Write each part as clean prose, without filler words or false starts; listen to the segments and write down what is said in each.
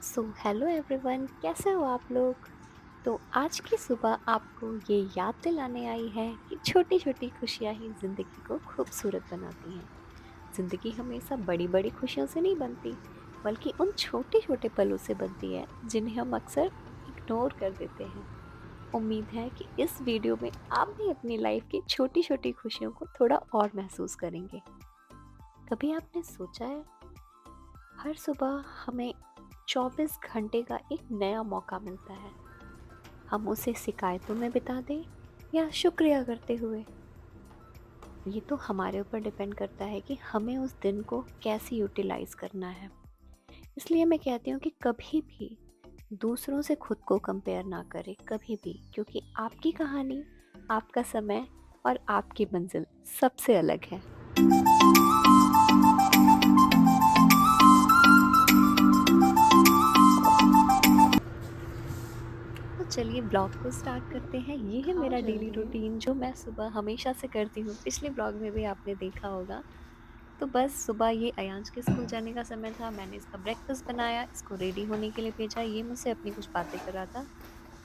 So hello everyone, कैसे हो आप लोग। तो आज की सुबह आपको ये याद दिलाने आई है कि छोटी छोटी खुशियाँ ही ज़िंदगी को खूबसूरत बनाती हैं। ज़िंदगी हमेशा बड़ी बड़ी खुशियों से नहीं बनती, बल्कि उन छोटे छोटे पलों से बनती है जिन्हें हम अक्सर इग्नोर कर देते हैं। उम्मीद है कि इस वीडियो में आप भी अपनी लाइफ की छोटी छोटी खुशियों को थोड़ा और महसूस करेंगे। कभी आपने सोचा है, हर सुबह हमें 24 घंटे का एक नया मौका मिलता है। हम उसे शिकायतों में बिता दें या शुक्रिया करते हुए, ये तो हमारे ऊपर डिपेंड करता है कि हमें उस दिन को कैसे यूटिलाइज करना है। इसलिए मैं कहती हूँ कि कभी भी दूसरों से खुद को कंपेयर ना करें, कभी भी, क्योंकि आपकी कहानी, आपका समय और आपकी मंजिल सबसे अलग है। तो चलिए ब्लॉग को स्टार्ट करते हैं। ये है हाँ, मेरा डेली ज़रूर। रूटीन जो मैं सुबह हमेशा से करती हूँ। पिछले ब्लॉग में भी आपने देखा होगा। तो बस सुबह ये अयांश के स्कूल जाने का समय था। मैंने इसका ब्रेकफास्ट बनाया, इसको रेडी होने के लिए भेजा। ये मुझसे अपनी कुछ बातें कर रहा था।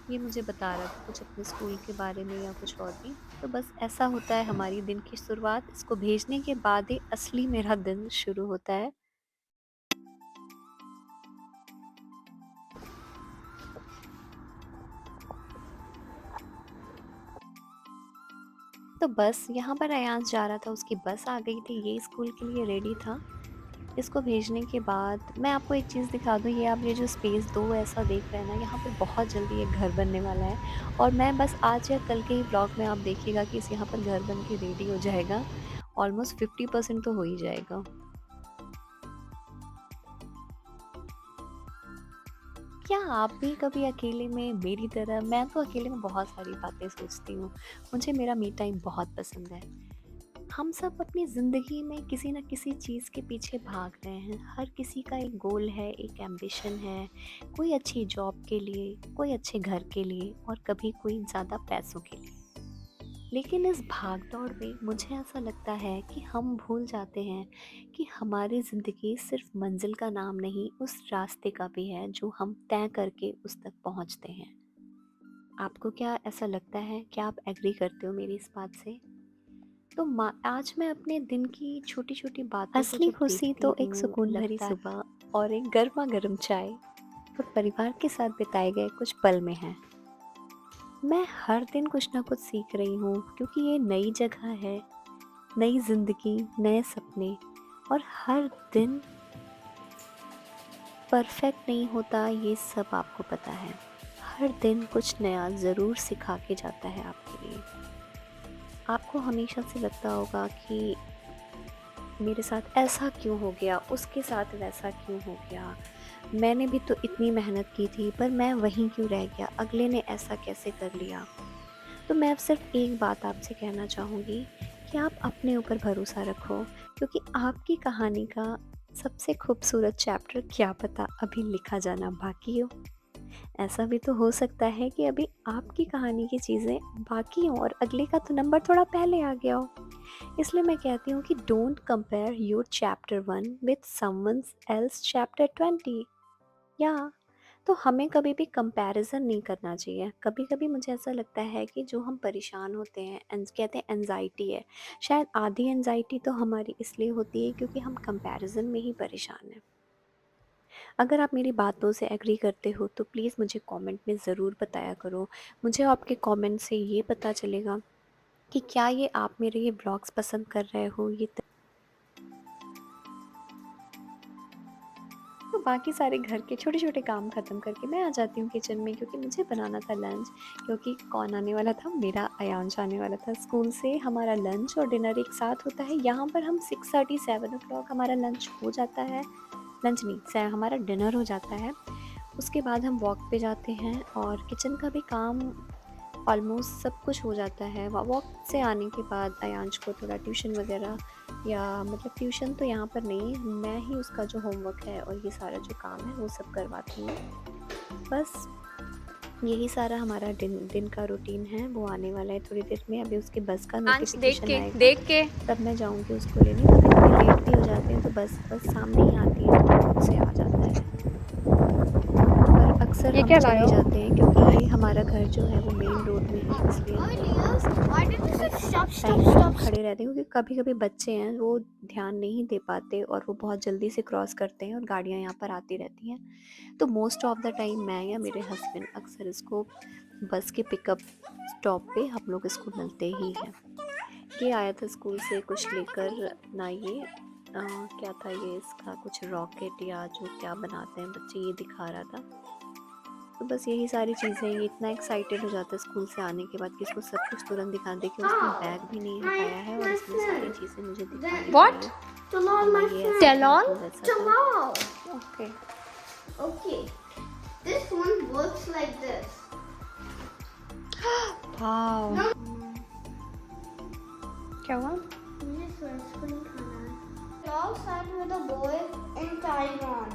ये मुझे बता रहा था कुछ अपने स्कूल के बारे में या कुछ और भी। तो बस ऐसा होता है हमारी दिन की शुरुआत। इसको भेजने के बाद ही असली मेरा दिन शुरू होता है। तो बस यहाँ पर अयांश जा रहा था, उसकी बस आ गई थी, ये स्कूल के लिए रेडी था। इसको भेजने के बाद मैं आपको एक चीज़ दिखा दूँ, ये आप ये जो स्पेस 2 ऐसा देख रहे हैं ना, यहाँ पर बहुत जल्दी एक घर बनने वाला है। और मैं बस आज या कल के ही ब्लॉग में आप देखिएगा कि इस यहाँ पर घर बन के रेडी हो जाएगा। ऑलमोस्ट 50% तो हो ही जाएगा। क्या आप भी कभी अकेले में मेरी तरह, मैं तो अकेले में बहुत सारी बातें सोचती हूँ। मुझे मेरा मी टाइम बहुत पसंद है। हम सब अपनी ज़िंदगी में किसी न किसी चीज़ के पीछे भाग रहे हैं। हर किसी का एक गोल है, एक एम्बिशन है। कोई अच्छी जॉब के लिए, कोई अच्छे घर के लिए और कभी कोई ज़्यादा पैसों के लिए। लेकिन इस भाग-दौड़ में मुझे ऐसा लगता है कि हम भूल जाते हैं कि हमारी ज़िंदगी सिर्फ़ मंज़िल का नाम नहीं, उस रास्ते का भी है जो हम तय करके उस तक पहुँचते हैं। आपको क्या ऐसा लगता है? क्या आप एग्री करते हो मेरी इस बात से? तो आज मैं अपने दिन की छोटी-छोटी बातों को असली जब खुशी देखती तो एक हूँ, सुकून भरी लगता है सुबह और एक गरमा-गरम चाय और परिवार के साथ बिताए गए कुछ पल में है। मैं हर दिन कुछ ना कुछ सीख रही हूँ, क्योंकि ये नई जगह है, नई ज़िंदगी, नए सपने। और हर दिन परफेक्ट नहीं होता, ये सब आपको पता है। हर दिन कुछ नया ज़रूर सिखा के जाता है आपके लिए। आपको हमेशा से लगता होगा कि मेरे साथ ऐसा क्यों हो गया, उसके साथ वैसा क्यों हो गया, मैंने भी तो इतनी मेहनत की थी पर मैं वहीं क्यों रह गया, अगले ने ऐसा कैसे कर लिया। तो मैं अब सिर्फ एक बात आपसे कहना चाहूँगी कि आप अपने ऊपर भरोसा रखो, क्योंकि आपकी कहानी का सबसे खूबसूरत चैप्टर क्या पता अभी लिखा जाना बाकी हो। ऐसा भी तो हो सकता है कि अभी आपकी कहानी की चीज़ें बाकी हों और अगले का तो नंबर थोड़ा पहले आ गया हो। इसलिए मैं कहती हूँ कि don't compare your chapter 1 with someone else chapter 20। या तो हमें कभी भी कंपैरिजन नहीं करना चाहिए। कभी कभी मुझे ऐसा लगता है कि जो हम परेशान होते हैं, कहते हैं एनजाइटी है, शायद आधी एनजाइटी तो हमारी इसलिए होती है क्योंकि हम कंपैरिजन में ही परेशान हैं। अगर आप मेरी बातों से एग्री करते हो तो प्लीज़ मुझे कमेंट में ज़रूर बताया करो। मुझे आपके कमेंट से ये पता चलेगा कि क्या ये आप मेरे ये ब्लॉग्स पसंद कर रहे हो। ये तो बाकी सारे घर के छोटे-छोटे काम ख़त्म करके मैं आ जाती हूँ किचन में, क्योंकि मुझे बनाना था लंच। क्योंकि कौन आने वाला था? मेरा अयांश आने वाला था स्कूल से। हमारा लंच और डिनर एक साथ होता है। यहाँ पर हम 6:30 7 o'clock हमारा लंच हो जाता है। लंच नहीं, स हमारा डिनर हो जाता है। उसके बाद हम वॉक पे जाते हैं और किचन का भी काम ऑलमोस्ट सब कुछ हो जाता है। वॉक से आने के बाद अयांश को थोड़ा ट्यूशन वगैरह, या मतलब ट्यूशन तो यहाँ पर नहीं, मैं ही उसका जो होमवर्क है और ये सारा जो काम है वो सब करवाती हूँ। बस यही सारा हमारा दिन दिन का रूटीन है। वो आने वाला है थोड़ी देर में, अभी उसके बस का अंश देख नोटिफिकेशन के आएगा, देख के तब मैं जाऊँगी उसको लेने। कभी-कभी लेट भी हो जाते हैं तो बस बस सामने ही आती है तो मुझसे आ जाता है। अक्सर ये हम क्या लाए चले हो? जाते हैं क्योंकि हमारा घर जो है वो मेन रोड में है, इसलिए हम Oh, यहाँ Leo, बस why did you say कुछ stop, stop, टाइम के लिए stop, खड़े stop? रहते हैं, क्योंकि कभी-कभी बच्चे हैं वो ध्यान नहीं दे पाते और वो बहुत जल्दी से क्रॉस करते हैं और गाड़ियाँ यहाँ पर आती रहती हैं। तो मोस्ट ऑफ द टाइम मैं या मेरे हस्बैंड अक्सर इसको बस के पिकअप स्टॉप पे हम लोग इसको मिलते ही हैं। ये आया था स्कूल से कुछ लेकर अपना ये क्या था ये, इसका कुछ रॉकेट या जो क्या बनाते हैं बच्चे, ये दिखा रहा था। तो बस यही सारी चीज़ें, ये इतना एक्साइटेड हो जाता है स्कूल से आने के बाद कि इसको सब कुछ तुरंत दिखा, देखिए उसने Oh, बैग भी नहीं my हटाया है और my इसने सारी friend. चीज़ें मुझे दिखाई What? कि ये Talal, मम्मा my ये ऐसा friend. था, Talal? वो वैसा था। Talal. Okay. Okay. This one works like this. Wow. No. क्या हुआ? मुझे सनस्क्रीन खाना है. Talal sat with a boy in Taiwan.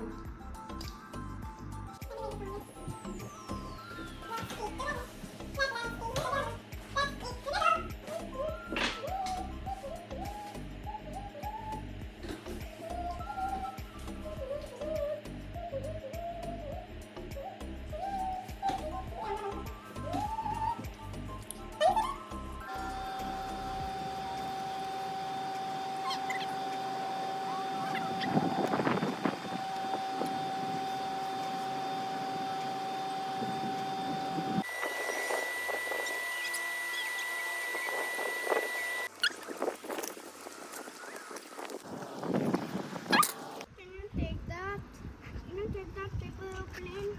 Can you take that? Can you take that paper airplane?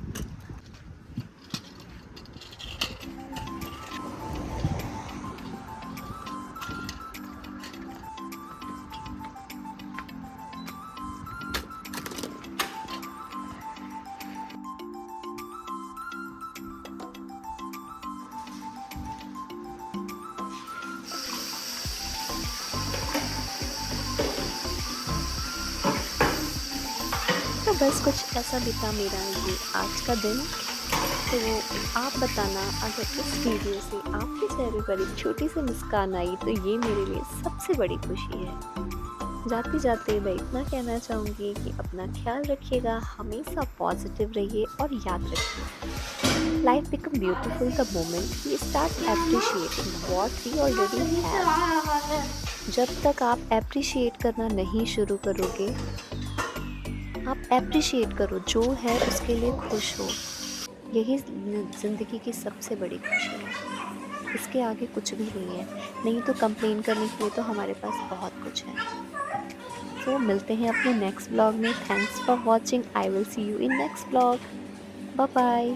तो बस कुछ ऐसा बीता मेरा ये आज का दिन। तो आप बताना, अगर इस वीडियो से आपके चेहरे पर एक छोटी सी मुस्कान आई तो ये मेरे लिए सबसे बड़ी खुशी है। जाते जाते मैं इतना कहना चाहूँगी कि अपना ख्याल रखिएगा, हमेशा पॉजिटिव रहिए और याद रखिए, life become beautiful the moment we start appreciating what we already have. जब तक आप एप्रिशिएट करना नहीं शुरू करोगे, आप एप्रिशिएट करो जो है उसके लिए खुश हो, यही ज़िंदगी की सबसे बड़ी खुशी है। इसके आगे कुछ भी नहीं है, नहीं तो कंप्लेन करने के लिए तो हमारे पास बहुत कुछ है। तो मिलते हैं अपने नेक्स्ट ब्लॉग में। Thanks for watching, I will see you in next vlog. Bye bye.